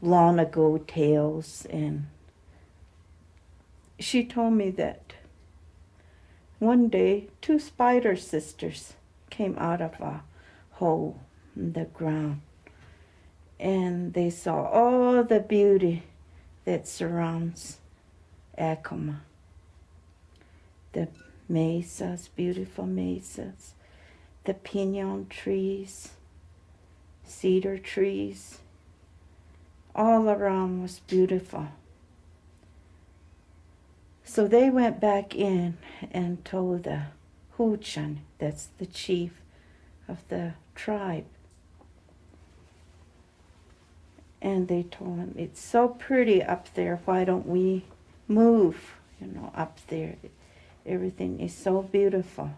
long ago tales, and she told me that one day 2 spider sisters came out of a hole in the ground, and they saw all the beauty that surrounds Acoma. The mesas, beautiful mesas, the pinon trees, cedar trees, all around was beautiful. So they went back in and told the Huchan, that's the chief of the tribe. And they told him, it's so pretty up there, why don't we move, up there? Everything is so beautiful.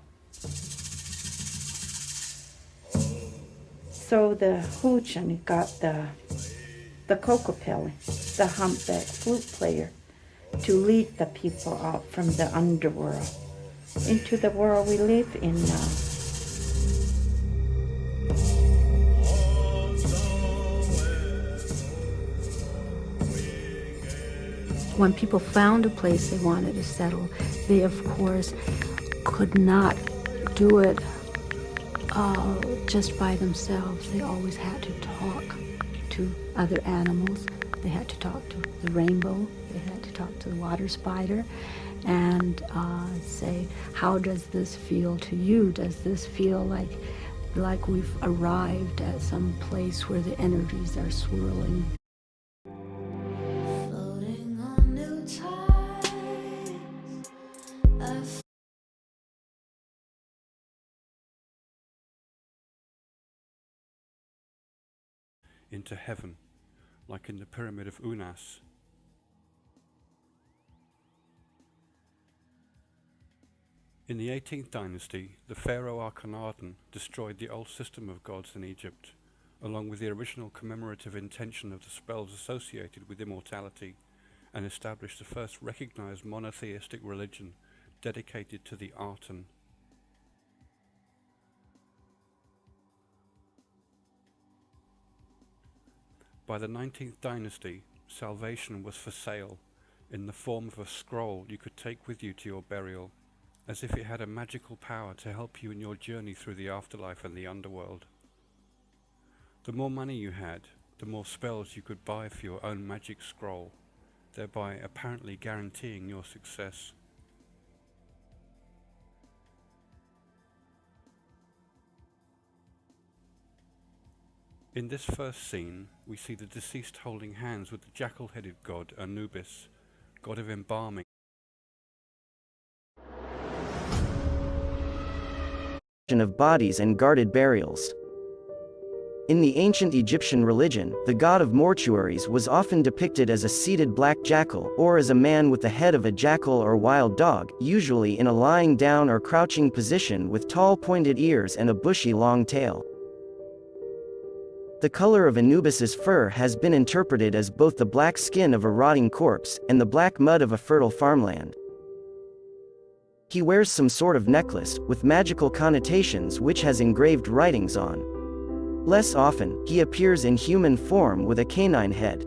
So the Huchan got the Kokopelli, the humpback flute player, to lead the people out from the underworld into the world we live in now. When people found a place they wanted to settle, they of course could not do it just by themselves. They always had to talk to other animals. They had to talk to the rainbow. They had to talk to the water spider and say, how does this feel to you? Does this feel like we've arrived at some place where the energies are swirling? Floating on new tides. Into heaven, like in the pyramid of Unas. In the 18th dynasty, the pharaoh Akhenaten destroyed the old system of gods in Egypt, along with the original commemorative intention of the spells associated with immortality, and established the first recognized monotheistic religion dedicated to the Aten. By the 19th dynasty, salvation was for sale, in the form of a scroll you could take with you to your burial, as if it had a magical power to help you in your journey through the afterlife and the underworld. The more money you had, the more spells you could buy for your own magic scroll, thereby apparently guaranteeing your success. In this first scene, we see the deceased holding hands with the jackal-headed god Anubis, god of embalming. Of bodies and guarded burials. In the ancient Egyptian religion, the god of mortuaries was often depicted as a seated black jackal, or as a man with the head of a jackal or wild dog, usually in a lying down or crouching position with tall pointed ears and a bushy long tail. The color of Anubis's fur has been interpreted as both the black skin of a rotting corpse and the black mud of a fertile farmland. He wears some sort of necklace, with magical connotations which has engraved writings on. Less often, he appears in human form with a canine head.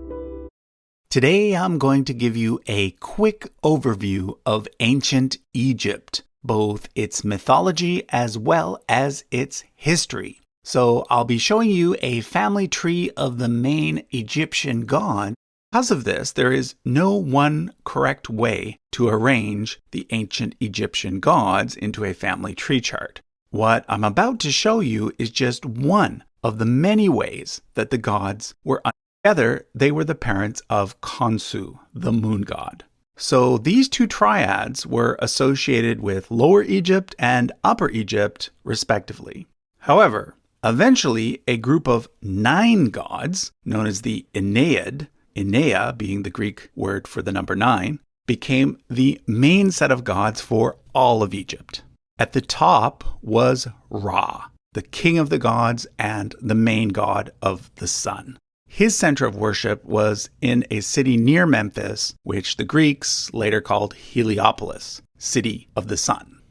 Today I'm going to give you a quick overview of ancient Egypt, both its mythology as well as its history. So I'll be showing you a family tree of the main Egyptian god. Because of this, there is no one correct way to arrange the ancient Egyptian gods into a family tree chart. What I'm about to show you is just one of the many ways that the gods were together. They were the parents of Khonsu, the moon god. So these two triads were associated with Lower Egypt and Upper Egypt, respectively. However, eventually a group of 9 gods, known as the Ennead, Enea being the Greek word for the number 9, became the main set of gods for all of Egypt. At the top was Ra, the king of the gods and the main god of the sun. His center of worship was in a city near Memphis, which the Greeks later called Heliopolis, city of the sun.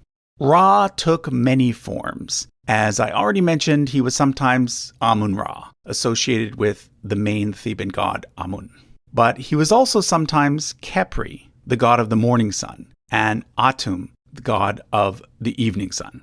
Ra took many forms, As I already mentioned, he was sometimes Amun-Ra, associated with the main Theban god Amun. But he was also sometimes Khepri, the god of the morning sun, and Atum, the god of the evening sun.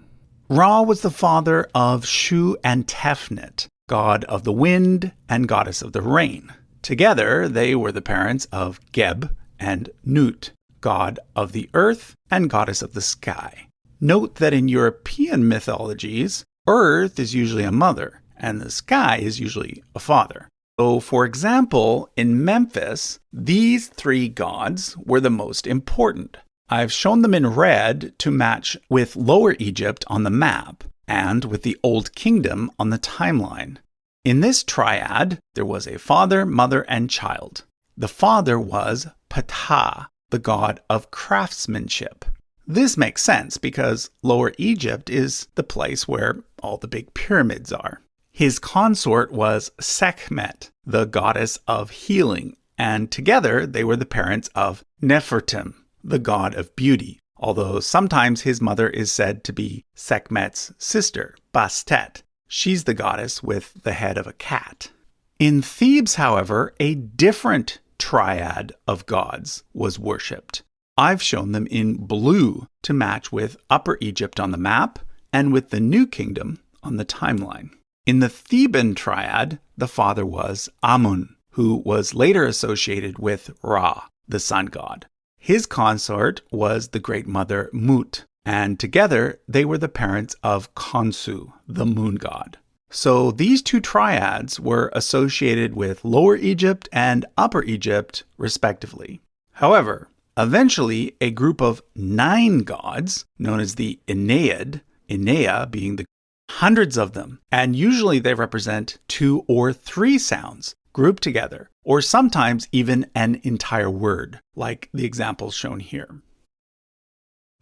Ra was the father of Shu and Tefnut, god of the wind and goddess of the rain. Together, they were the parents of Geb and Nut, god of the earth and goddess of the sky. Note that in European mythologies, earth is usually a mother, and the sky is usually a father. So, for example, in Memphis, these three gods were the most important. I've shown them in red to match with Lower Egypt on the map and with the Old Kingdom on the timeline. In this triad, there was a father, mother, and child. The father was Ptah, the god of craftsmanship. This makes sense because Lower Egypt is the place where all the big pyramids are. His consort was Sekhmet, the goddess of healing, and together they were the parents of Nefertim, the god of beauty, although sometimes his mother is said to be Sekhmet's sister, Bastet. She's the goddess with the head of a cat. In Thebes, however, a different triad of gods was worshipped. I've shown them in blue to match with Upper Egypt on the map and with the New Kingdom on the timeline. In the Theban triad, the father was Amun, who was later associated with Ra, the sun god. His consort was the great mother Mut, and together they were the parents of Khonsu, the moon god. So these two triads were associated with Lower Egypt and Upper Egypt, respectively. However, eventually a group of 9 gods, known as the Ennead, Enea being the hundreds of them, and usually they represent 2 or 3 sounds grouped together, or sometimes even an entire word, like the examples shown here.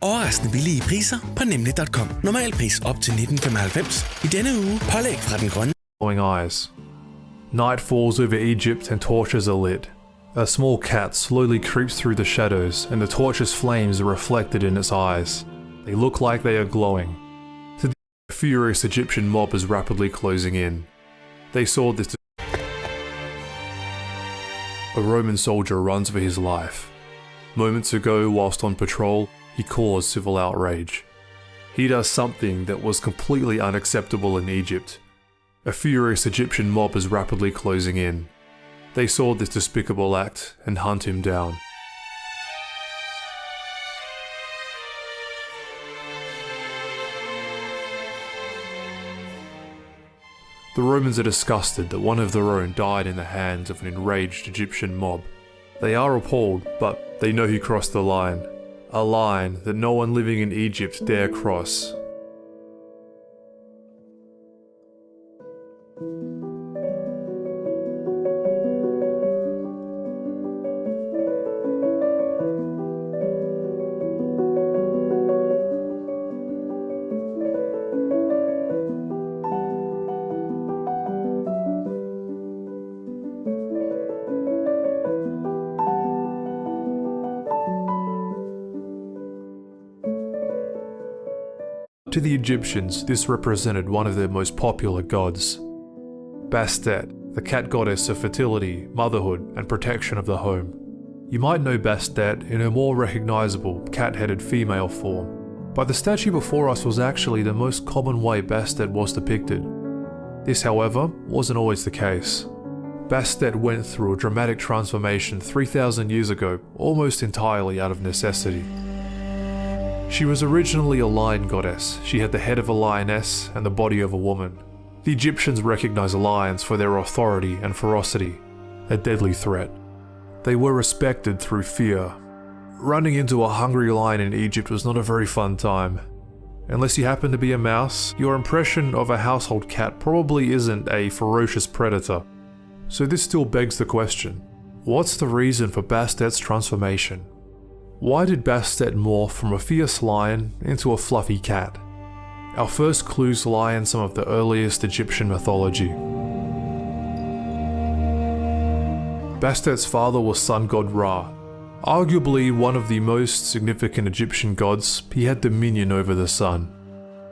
Overraskende billige priser på nemlig.com. Normal pris op til 19,95. I denne uge pålæg fra den grønne. Glowing eyes. Night falls over Egypt and torches are lit. A small cat slowly creeps through the shadows and the torch's flames are reflected in its eyes. They look like they are glowing. The furious Egyptian mob is rapidly closing in. They saw this. A Roman soldier runs for his life. Moments ago, whilst on patrol, he caused civil outrage. He does something that was completely unacceptable in Egypt. A furious Egyptian mob is rapidly closing in. They saw this despicable act and hunt him down. The Romans are disgusted that one of their own died in the hands of an enraged Egyptian mob. They are appalled, but they know he crossed the line. A line that no one living in Egypt dare cross. To the Egyptians, this represented one of their most popular gods. Bastet, the cat goddess of fertility, motherhood, and protection of the home. You might know Bastet in her more recognizable cat-headed female form, but the statue before us was actually the most common way Bastet was depicted. This, however, wasn't always the case. Bastet went through a dramatic transformation 3,000 years ago, almost entirely out of necessity. She was originally a lion goddess. She had the head of a lioness and the body of a woman. The Egyptians recognized lions for their authority and ferocity, a deadly threat. They were respected through fear. Running into a hungry lion in Egypt was not a very fun time. Unless you happen to be a mouse, your impression of a household cat probably isn't a ferocious predator. So this still begs the question, what's the reason for Bastet's transformation? Why did Bastet morph from a fierce lion into a fluffy cat? Our first clues lie in some of the earliest Egyptian mythology. Bastet's father was sun god Ra. Arguably one of the most significant Egyptian gods, he had dominion over the sun.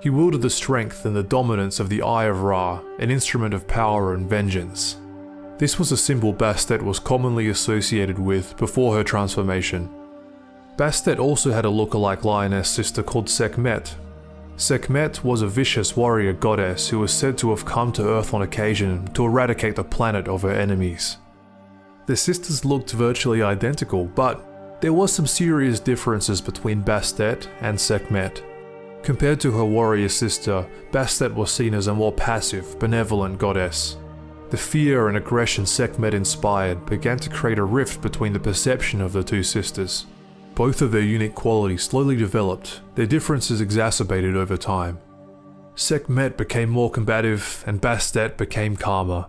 He wielded the strength and the dominance of the Eye of Ra, an instrument of power and vengeance. This was a symbol Bastet was commonly associated with before her transformation. Bastet also had a look-alike lioness sister called Sekhmet. Sekhmet was a vicious warrior goddess who was said to have come to Earth on occasion to eradicate the planet of her enemies. The sisters looked virtually identical, but there was some serious differences between Bastet and Sekhmet. Compared to her warrior sister, Bastet was seen as a more passive, benevolent goddess. The fear and aggression Sekhmet inspired began to create a rift between the perception of the two sisters. Both of their unique qualities slowly developed, their differences exacerbated over time. Sekhmet became more combative and Bastet became calmer.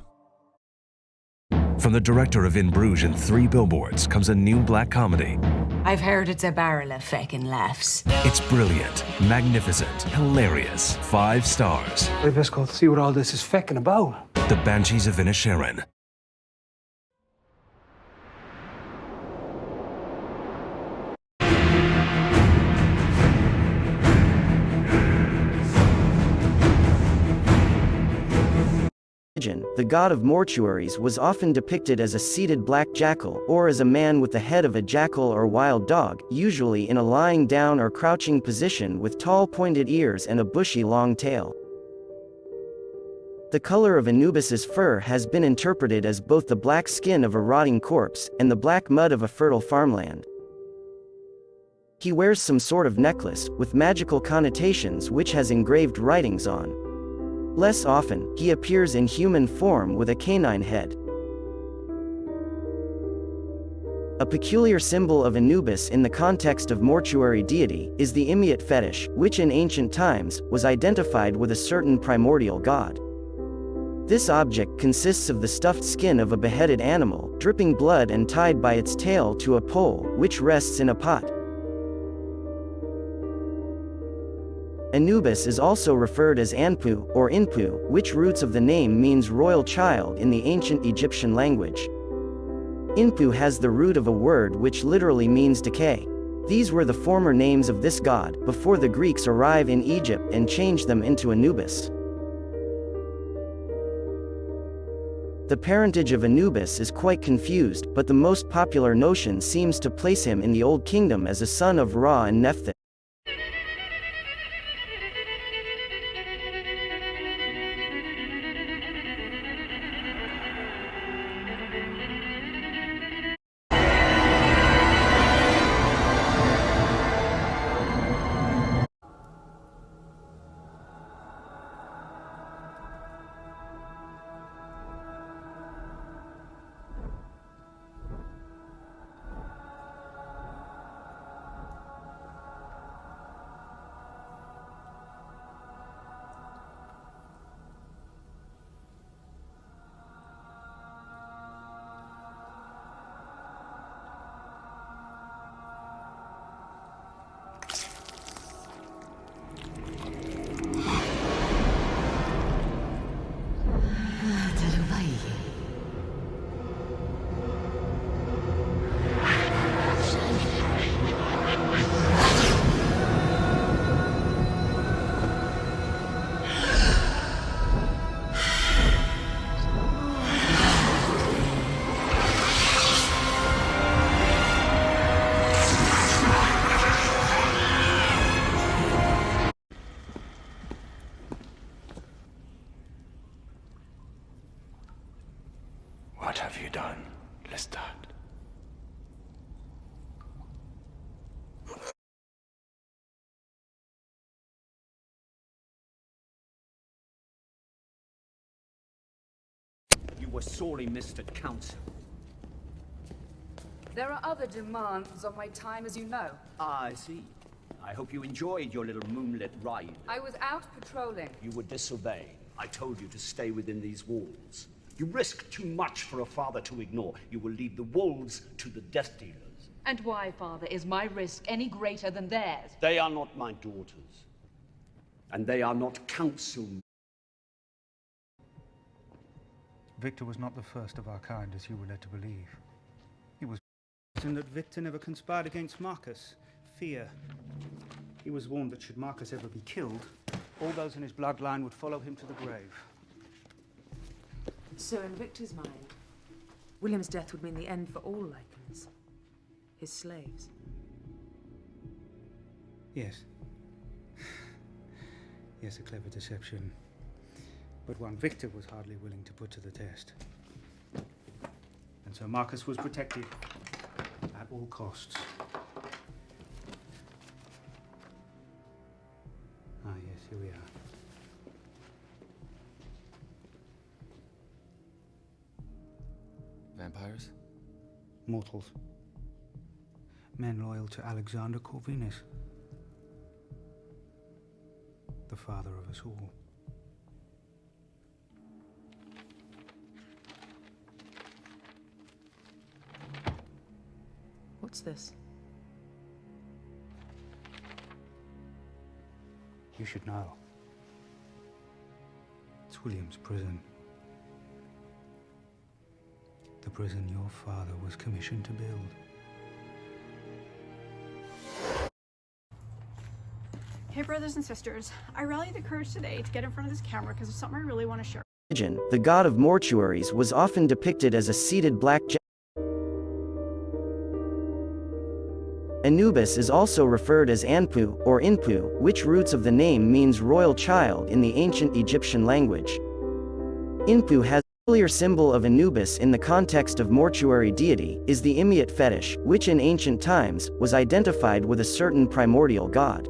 From the director of In Bruges and 3 Billboards comes a new black comedy. I've heard it's a barrel of feckin' laughs. It's brilliant, magnificent, hilarious, 5 stars. I best go see what all this is feckin' about. The Banshees of Inisherin. The god of mortuaries was often depicted as a seated black jackal or as a man with the head of a jackal or wild dog, usually in a lying down or crouching position with tall pointed ears and a bushy long tail. The color of Anubis's fur has been interpreted as both the black skin of a rotting corpse and the black mud of a fertile farmland. He wears some sort of necklace with magical connotations which has engraved writings on. Less often, he appears in human form with a canine head. A peculiar symbol of Anubis in the context of mortuary deity is the Imyat fetish, which in ancient times was identified with a certain primordial god. This object consists of the stuffed skin of a beheaded animal, dripping blood and tied by its tail to a pole, which rests in a pot. Anubis is also referred as Anpu, or Inpu, which roots of the name means royal child in the ancient Egyptian language. Inpu has the root of a word which literally means decay. These were the former names of this god, before the Greeks arrive in Egypt and change them into Anubis. The parentage of Anubis is quite confused, but the most popular notion seems to place him in the Old Kingdom as a son of Ra and Nephthys. What have you done, Lestat? You were sorely missed at council. There are other demands on my time, as you know. Ah, I see. I hope you enjoyed your little moonlit ride. I was out patrolling. You would disobey. I told you to stay within these walls. You risk too much for a father to ignore. You will leave the wolves to the death dealers. And why, Father, is my risk any greater than theirs? They are not my daughters. And they are not council. Victor was not the first of our kind, as you were led to believe. He was certain that Victor never conspired against Marcus. Fear. He was warned that should Marcus ever be killed, All those in his bloodline would follow him to the grave. So in Victor's mind, William's death would mean the end for all Lycans, his slaves. Yes. Yes, a clever deception, but one Victor was hardly willing to put to the test. And so Marcus was protected at all costs. Ah, yes, here we are. Vampires? Mortals. Men loyal to Alexander Corvinus, the father of us all. What's this? You should know. It's William's prison. The prison your father was commissioned to build. Hey, brothers and sisters, I rallied the courage today to get in front of this camera because there's something I really want to share. The god of mortuaries was often depicted as a seated black jackal. Anubis is also referred as Anpu, or Inpu, which roots of the name means royal child in the ancient Egyptian language. Inpu has an earlier symbol of Anubis in the context of mortuary deity, is the Imyat fetish, which in ancient times, was identified with a certain primordial god.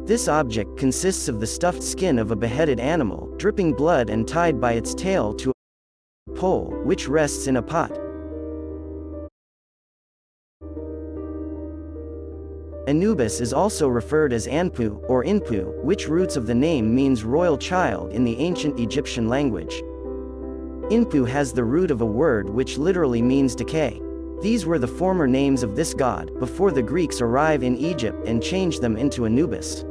This object consists of the stuffed skin of a beheaded animal, dripping blood and tied by its tail to a pole, which rests in a pot. Anubis is also referred as Anpu, or Inpu, which roots of the name means royal child in the ancient Egyptian language. Inpu has the root of a word which literally means decay. These were the former names of this god, before the Greeks arrive in Egypt and change them into Anubis.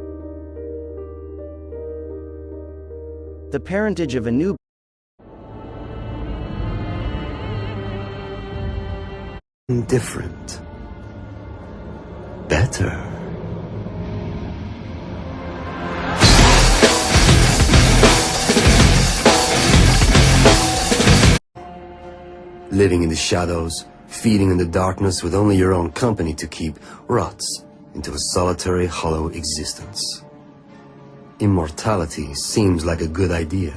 The parentage of Anubis different. Better. Living in the shadows, feeding in the darkness with only your own company to keep, rots into a solitary, hollow existence. Immortality seems like a good idea,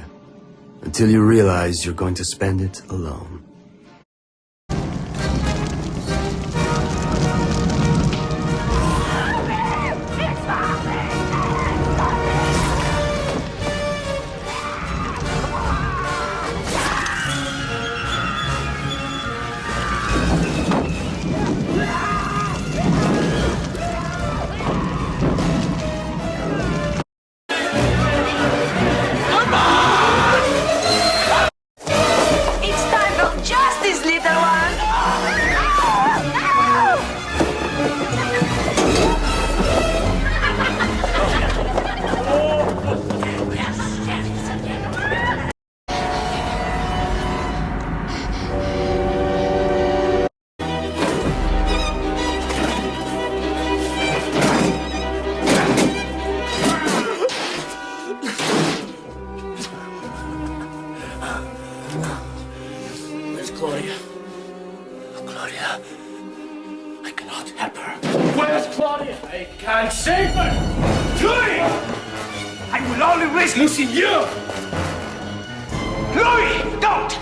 until you realize you're going to spend it alone. Where's Claudia? Claudia, I cannot help her. Where's Claudia? I can't save her. Chloe! I will only risk losing you. Chloe, don't!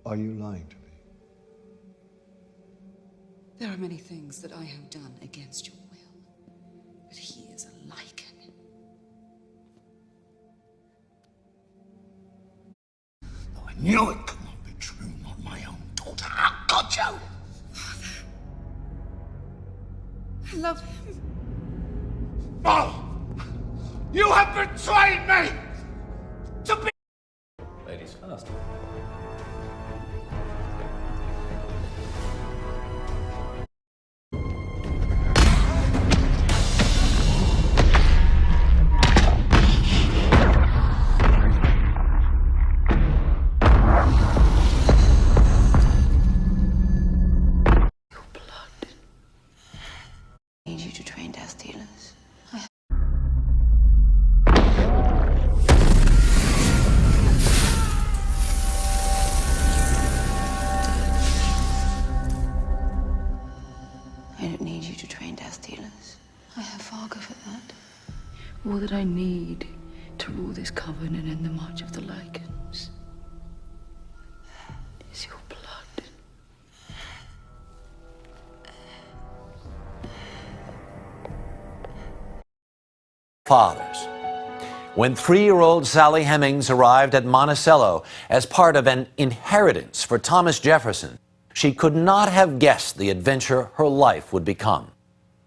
Are you lying to me? There are many things that I have done against your will, but he is a Lycan. I knew it could not be true, not my own daughter. How could you? I love him. Oh! You have betrayed me! To be... Ladies first. All that I need to rule this covenant and the march of the Lycans is your blood. Fathers. When 3-year-old Sally Hemings arrived at Monticello as part of an inheritance for Thomas Jefferson, she could not have guessed the adventure her life would become.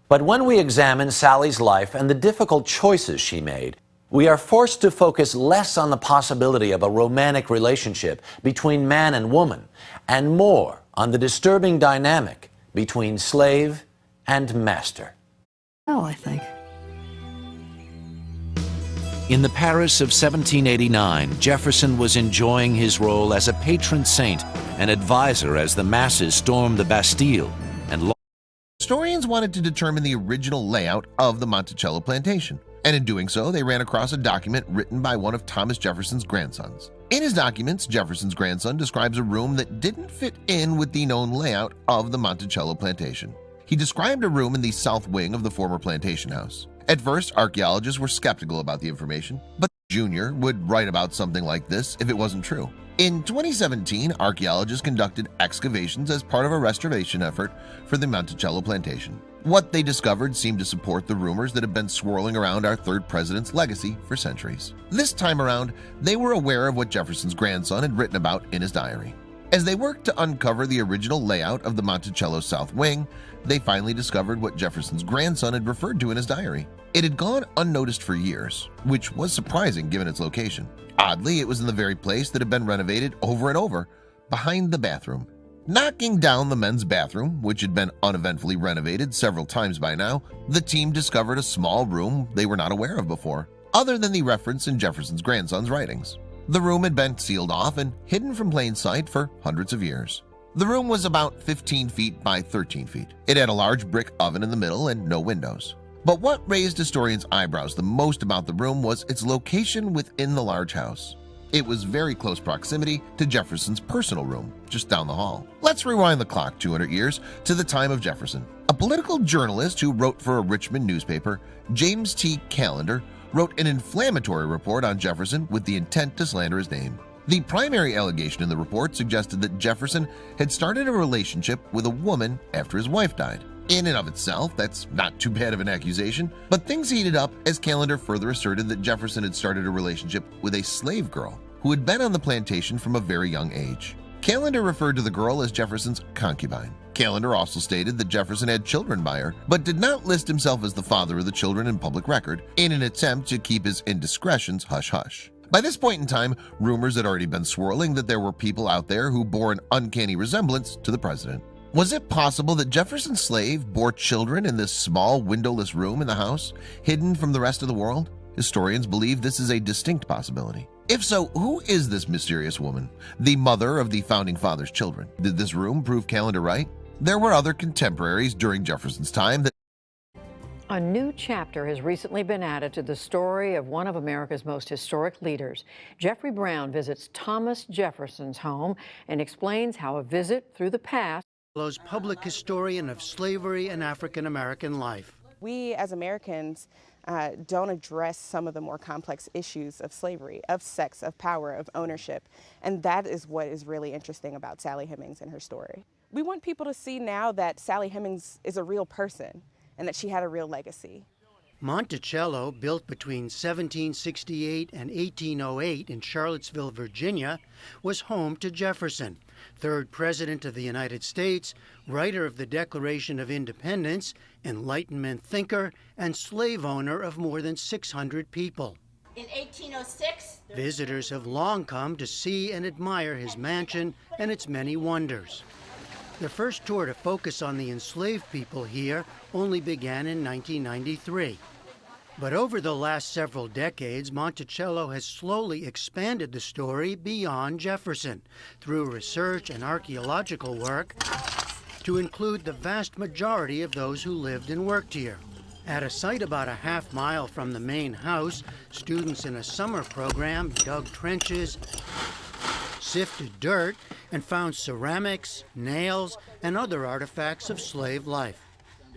But when we examine Sally's life and the difficult choices she made, we are forced to focus less on the possibility of a romantic relationship between man and woman, and more on the disturbing dynamic between slave and master. Oh, I think. In the Paris of 1789, Jefferson was enjoying his role as a patron saint and advisor as the masses stormed the Bastille and historians wanted to determine the original layout of the Monticello plantation, and in doing so, they ran across a document written by one of Thomas Jefferson's grandsons. In his documents, Jefferson's grandson describes a room that didn't fit in with the known layout of the Monticello plantation. He described a room in the south wing of the former plantation house. At first, archaeologists were skeptical about the information, but Jr. would write about something like this if it wasn't true. In 2017, archaeologists conducted excavations as part of a restoration effort for the Monticello plantation. What they discovered seemed to support the rumors that have been swirling around our third president's legacy for centuries. This time around, they were aware of what Jefferson's grandson had written about in his diary. As they worked to uncover the original layout of the Monticello South Wing, they finally discovered what Jefferson's grandson had referred to in his diary. It had gone unnoticed for years, which was surprising given its location. Oddly, it was in the very place that had been renovated over and over, behind the bathroom. Knocking down the men's bathroom, which had been uneventfully renovated several times by now, the team discovered a small room they were not aware of before, other than the reference in Jefferson's grandson's writings. The room had been sealed off and hidden from plain sight for hundreds of years. The room was about 15 feet by 13 feet. It had a large brick oven in the middle and no windows. But what raised historians' eyebrows the most about the room was its location within the large house. It was very close proximity to Jefferson's personal room, just down the hall. Let's rewind the clock 200 years to the time of Jefferson. A political journalist who wrote for a Richmond newspaper, James T. Callender, wrote an inflammatory report on Jefferson with the intent to slander his name. The primary allegation in the report suggested that Jefferson had started a relationship with a woman after his wife died. In and of itself, that's not too bad of an accusation, but things heated up as Callender further asserted that Jefferson had started a relationship with a slave girl who had been on the plantation from a very young age. Callender referred to the girl as Jefferson's concubine. Callender also stated that Jefferson had children by her, but did not list himself as the father of the children in public record in an attempt to keep his indiscretions hush-hush. By this point in time, rumors had already been swirling that there were people out there who bore an uncanny resemblance to the president. Was it possible that Jefferson's slave bore children in this small windowless room in the house, hidden from the rest of the world? Historians believe this is a distinct possibility. If so, who is this mysterious woman, the mother of the Founding Fathers' children? Did this room prove Callender right? There were other contemporaries during Jefferson's time that A new chapter has recently been added to the story of one of America's most historic leaders. Jeffrey Brown visits Thomas Jefferson's home and explains how a visit through the past public historian of slavery and African American life. We as Americans don't address some of the more complex issues of slavery, of sex, of power, of ownership. And that is what is really interesting about Sally Hemings and her story. We want people to see now that Sally Hemings is a real person and that she had a real legacy. Monticello, built between 1768 and 1808 in Charlottesville, Virginia, was home to Jefferson, third President of the United States, writer of the Declaration of Independence, Enlightenment thinker, and slave owner of more than 600 people. In 1806, visitors have long come to see and admire his mansion and its many wonders. The first tour to focus on the enslaved people here only began in 1993. But over the last several decades, Monticello has slowly expanded the story beyond Jefferson through research and archaeological work to include the vast majority of those who lived and worked here. At a site about a half-mile from the main house, students in a summer program dug trenches, sifted dirt, and found ceramics, nails, and other artifacts of slave life.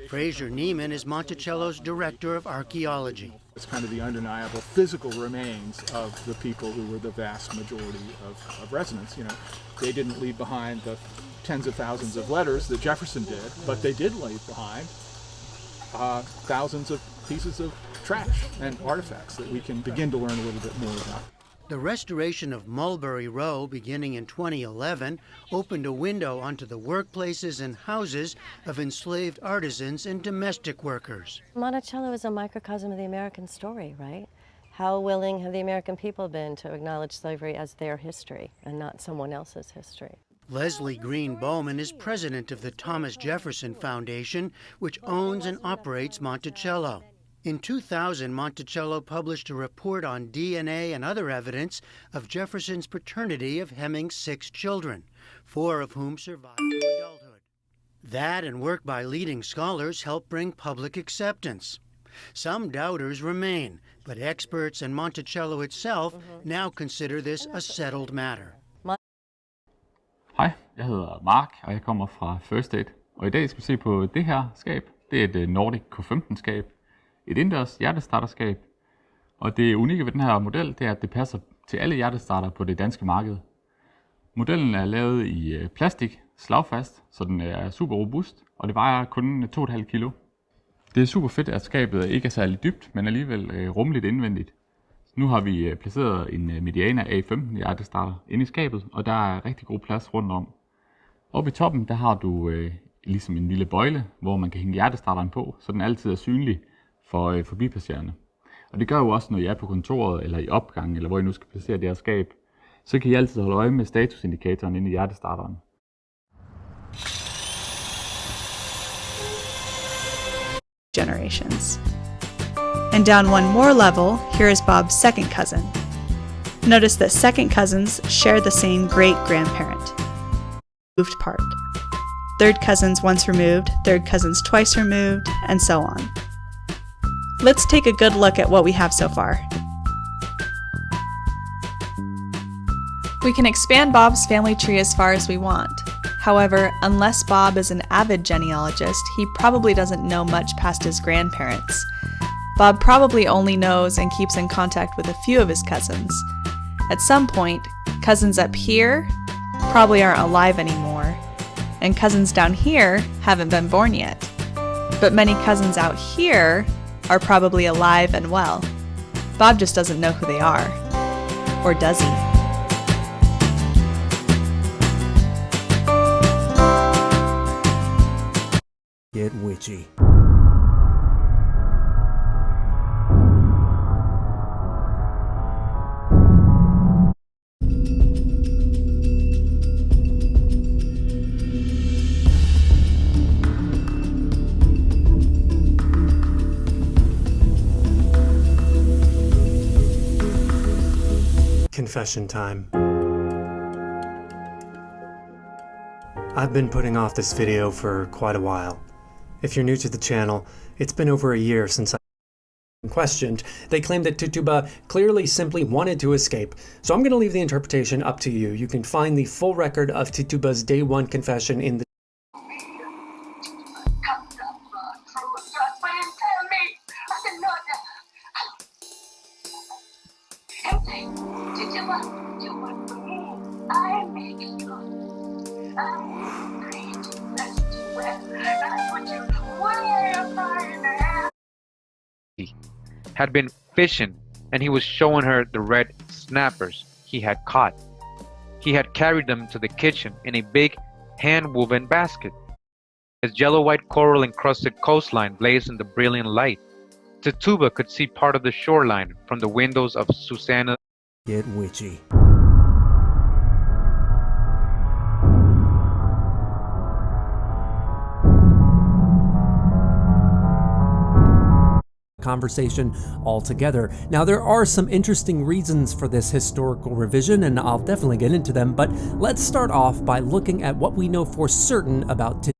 Fraser Neiman is Monticello's director of archaeology. It's kind of the undeniable physical remains of the people who were the vast majority of residents. You know, they didn't leave behind the tens of thousands of letters that Jefferson did, but they did leave behind thousands of pieces of trash and artifacts that we can begin to learn a little bit more about. The restoration of Mulberry Row, beginning in 2011, opened a window onto the workplaces and houses of enslaved artisans and domestic workers. Monticello is a microcosm of the American story, right? How willing have the American people been to acknowledge slavery as their history and not someone else's history? Leslie Green Bowman is president of the Thomas Jefferson Foundation, which owns and operates Monticello. In 2000, Monticello published a report on DNA and other evidence of Jefferson's paternity of Heming's 6 children, 4 of whom survived to adulthood. That and work by leading scholars helped bring public acceptance. Some doubters remain, but experts and Monticello itself now consider this a settled matter. Hej, jeg hedder Mark, og jeg kommer fra First Aid. Og i dag skal vi se på det her skab. Det er et Nordic K15-skab. Et indendørs hjertestarterskab. Og det unikke ved den her model, det er, at det passer til alle hjertestarter på det danske marked. Modellen er lavet i plastik, slagfast, så den er super robust, og det vejer kun 2,5 kilo. Det er super fedt, at skabet ikke er særlig dybt, men alligevel rummeligt indvendigt. Nu har vi placeret en Mediana A15 hjertestarter inde i skabet, og der er rigtig god plads rundt om. Oppe i toppen, der har du ligesom en lille bøjle, hvor man kan hænge hjertestarteren på, så den altid er synlig for forbipasserende. Og det gør jo også, når I er på kontoret, eller i opgangen, eller hvor I nu skal placere det her skab, så kan I altid holde øje med statusindikatoren inde i hjertestarteren. Generations. And down one more level, here is Bob's second cousin. Notice that second cousins share the same great-grandparent. Moved part. Third cousins once removed, third cousins twice removed, and so on. Let's take a good look at what we have so far. We can expand Bob's family tree as far as we want. However, unless Bob is an avid genealogist, he probably doesn't know much past his grandparents. Bob probably only knows and keeps in contact with a few of his cousins. At some point, cousins up here probably aren't alive anymore, and cousins down here haven't been born yet. But many cousins out here are probably alive and well. Bob just doesn't know who they are. Or does he? Get witchy. Confession time. I've been putting off this video for quite a while. If you're new to the channel, it's been over a year since I questioned. They claim that Tituba clearly simply wanted to escape, so I'm going to leave the interpretation up to you. You can find the full record of Tituba's day one confession in the had been fishing, and he was showing her the red snappers he had caught. He had carried them to the kitchen in a big hand-woven basket. His yellow-white coral-encrusted coastline blazed in the brilliant light. Tituba could see part of the shoreline from the windows of Susanna's. Get witchy. Conversation altogether. Now, there are some interesting reasons for this historical revision, and I'll definitely get into them, but let's start off by looking at what we know for certain about Tituba.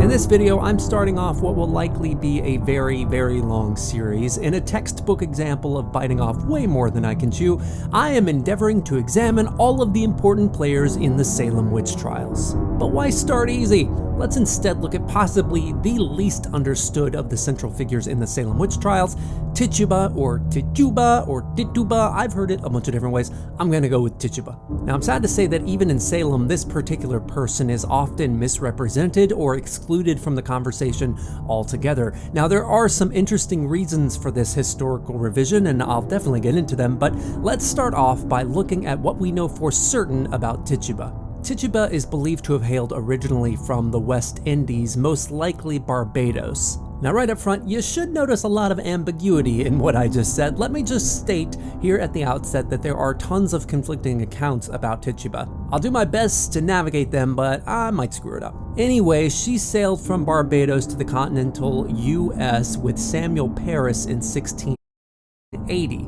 In this video, I'm starting off what will likely be a very, very long series. In a textbook example of biting off way more than I can chew, I am endeavoring to examine all of the important players in the Salem witch trials. But why start easy? Let's instead look at possibly the least understood of the central figures in the Salem witch trials, Tituba or Tituba or Tituba. I've heard it a bunch of different ways. I'm gonna go with Tituba. Now I'm sad to say that even in Salem, this particular person is often misrepresented or excluded from the conversation altogether. Now there are some interesting reasons for this historical revision, and I'll definitely get into them, but let's start off by looking at what we know for certain about Tituba. Tituba is believed to have hailed originally from the West Indies, most likely Barbados. Now right up front, you should notice a lot of ambiguity in what I just said. Let me just state here at the outset that there are tons of conflicting accounts about Tituba. I'll do my best to navigate them, but I might screw it up. Anyway, she sailed from Barbados to the continental US with Samuel Parris in 1680.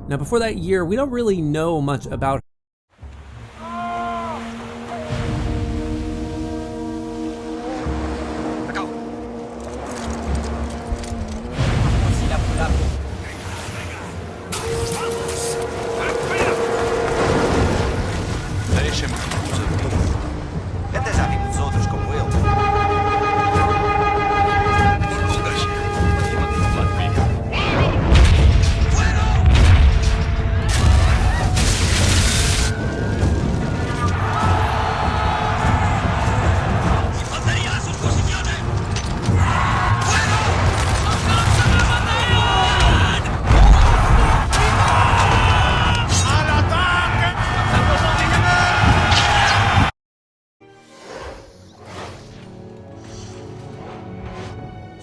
Now before that year, we don't really know much about her.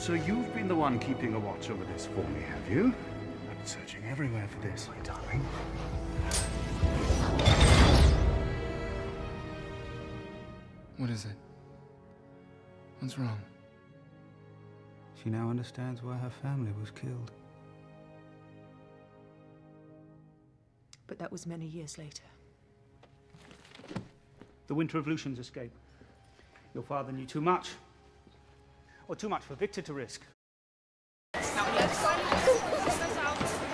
So you've been the one keeping a watch over this for me, have you? I've been searching everywhere for this, my darling. What is it? What's wrong? She now understands why her family was killed. But that was many years later. The Winter Revolution's escape. Your father knew too much. Or too much for Victor to risk.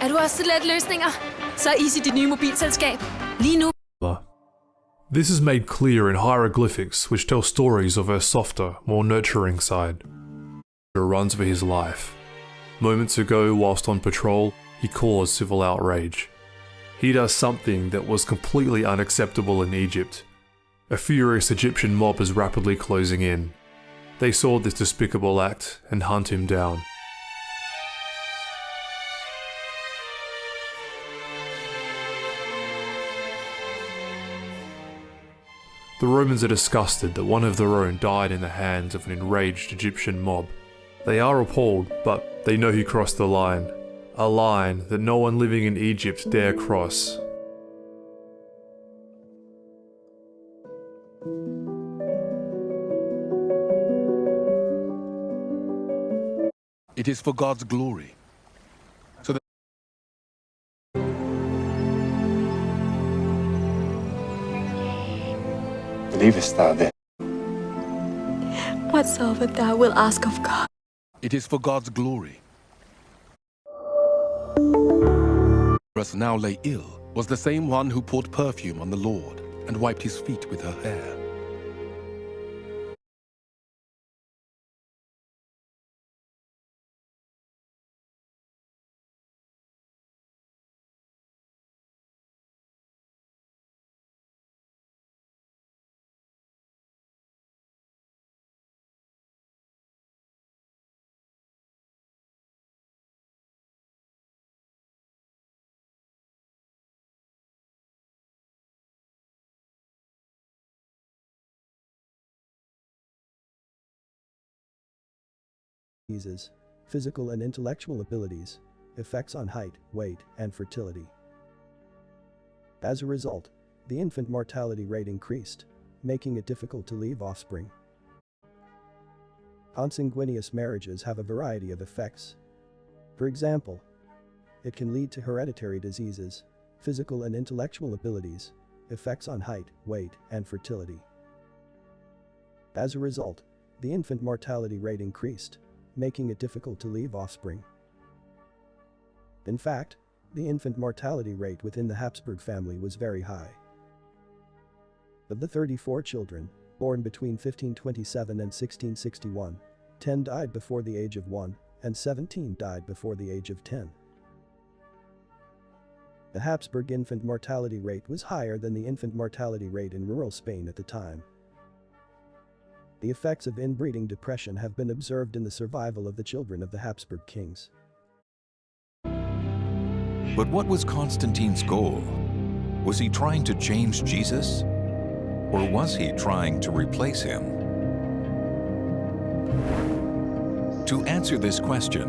Du også til lette løsninger? Så er Easy dit nye mobilselskab. Lige nu. This is made clear in hieroglyphics which tell stories of her softer, more nurturing side. He runs for his life. Moments ago, whilst on patrol, he caused civil outrage. He does something that was completely unacceptable in Egypt. A furious Egyptian mob is rapidly closing in. They saw this despicable act and hunt him down. The Romans are disgusted that one of their own died in the hands of an enraged Egyptian mob. They are appalled, but they know he crossed the line. A line that no one living in Egypt dare cross. It is for God's glory. So that believest thou this? Whatsoever thou wilt ask of God. it is for God's glory. Who now lay ill was the same one who poured perfume on the Lord and wiped his feet with her hair. Diseases, physical and intellectual abilities, effects on height, weight, and fertility. As a result, the infant mortality rate increased, making it difficult to leave offspring. Consanguineous marriages have a variety of effects. For example, it can lead to hereditary diseases, physical and intellectual abilities, effects on height, weight, and fertility. As a result, the infant mortality rate increased, making it difficult to leave offspring. In fact, the infant mortality rate within the Habsburg family was very high. Of the 34 children, Born between 1527 and 1661, 10 died before the age of 1, and 17 died before the age of 10. The Habsburg infant mortality rate was higher than the infant mortality rate in rural Spain at the time. The effects of inbreeding depression have been observed in the survival of the children of the Habsburg kings. But what was Constantine's goal? Was he trying to change Jesus? Or was he trying to replace him? To answer this question,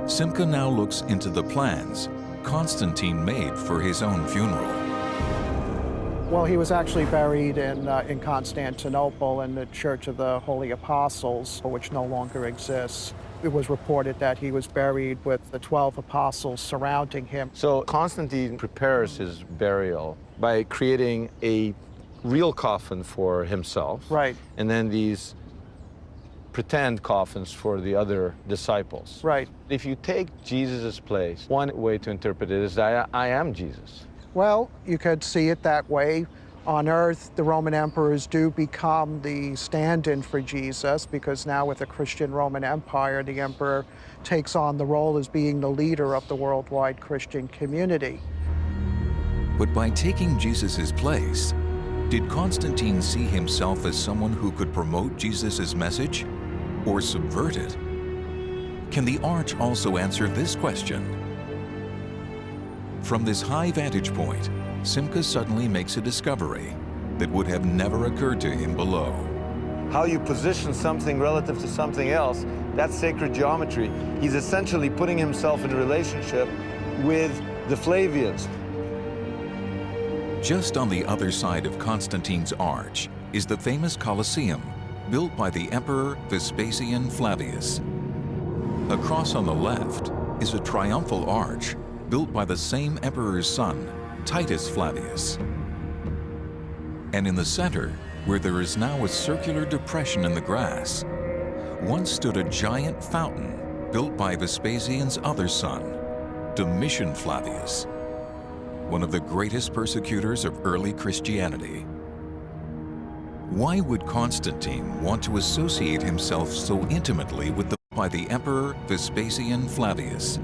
Simca now looks into the plans Constantine made for his own funeral. Well, he was actually buried in Constantinople in the Church of the Holy Apostles, which no longer exists. It was reported that he was buried with the 12 apostles surrounding him. So Constantine prepares his burial by creating a real coffin for himself. Right. And then these pretend coffins for the other disciples. Right. If you take Jesus' place, one way to interpret it is that I am Jesus. Well, you could see it that way. On earth, the Roman emperors do become the stand-in for Jesus, because now with the Christian Roman Empire, the emperor takes on the role as being the leader of the worldwide Christian community. But by taking Jesus' place, did Constantine see himself as someone who could promote Jesus' message or subvert it? Can the arch also answer this question? From this high vantage point, Simca suddenly makes a discovery that would have never occurred to him below. How you position something relative to something else, that's sacred geometry. He's essentially putting himself in relationship with the Flavians. Just on the other side of Constantine's arch is the famous Colosseum, built by the Emperor Vespasian Flavius. Across on the left is a triumphal arch built by the same emperor's son, Titus Flavius. And in the center, where there is now a circular depression in the grass, once stood a giant fountain built by Vespasian's other son, Domitian Flavius, one of the greatest persecutors of early Christianity. Why would Constantine want to associate himself so intimately with the Emperor Vespasian Flavius?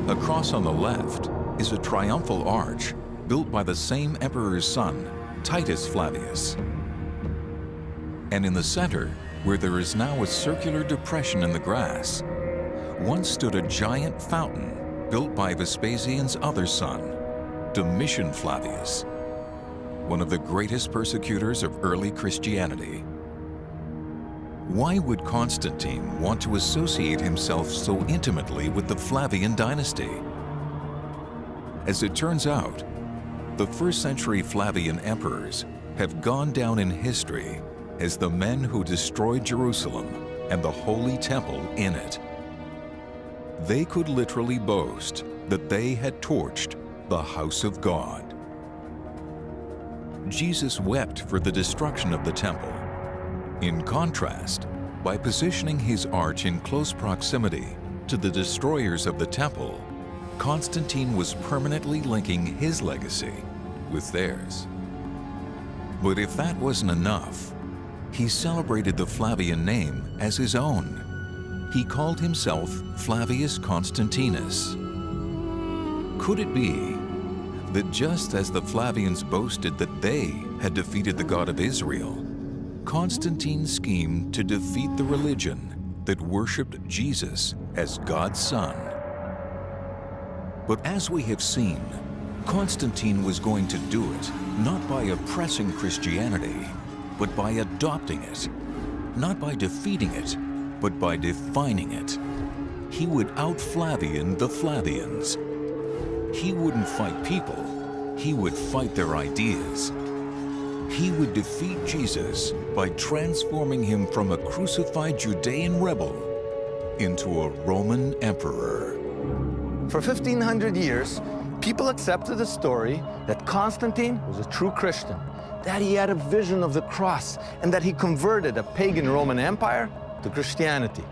Across on the left is a triumphal arch built by the same emperor's son, Titus Flavius. And in the center, where there is now a circular depression in the grass, once stood a giant fountain built by Vespasian's other son, Domitian Flavius, one of the greatest persecutors of early Christianity. Why would Constantine want to associate himself so intimately with the Flavian dynasty? As it turns out, the first-century Flavian emperors have gone down in history as the men who destroyed Jerusalem and the Holy Temple in it. They could literally boast that they had torched the house of God. Jesus wept for the destruction of the temple. In contrast, by positioning his arch in close proximity to the destroyers of the temple, Constantine was permanently linking his legacy with theirs. But if that wasn't enough, he celebrated the Flavian name as his own. He called himself Flavius Constantinus. Could it be that just as the Flavians boasted that they had defeated the God of Israel, Constantine schemed to defeat the religion that worshipped Jesus as God's Son? But as we have seen, Constantine was going to do it not by oppressing Christianity, but by adopting it. Not by defeating it, but by defining it. He would out-Flavian the Flavians. He wouldn't fight people, he would fight their ideas. He would defeat Jesus by transforming him from a crucified Judean rebel into a Roman emperor. For 1,500 years, people accepted the story that Constantine was a true Christian, that he had a vision of the cross, and that he converted a pagan Roman Empire to Christianity.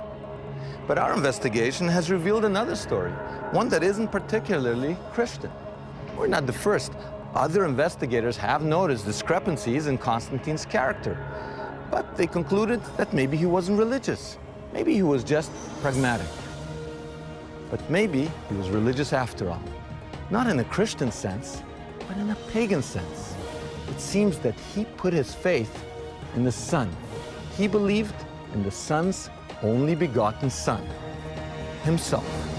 But our investigation has revealed another story, one that isn't particularly Christian. We're not the first. Other investigators have noticed discrepancies in Constantine's character. But they concluded that maybe he wasn't religious. Maybe he was just pragmatic. But maybe he was religious after all. Not in a Christian sense, but in a pagan sense. It seems that he put his faith in the sun. He believed in the Son's only begotten Son, himself.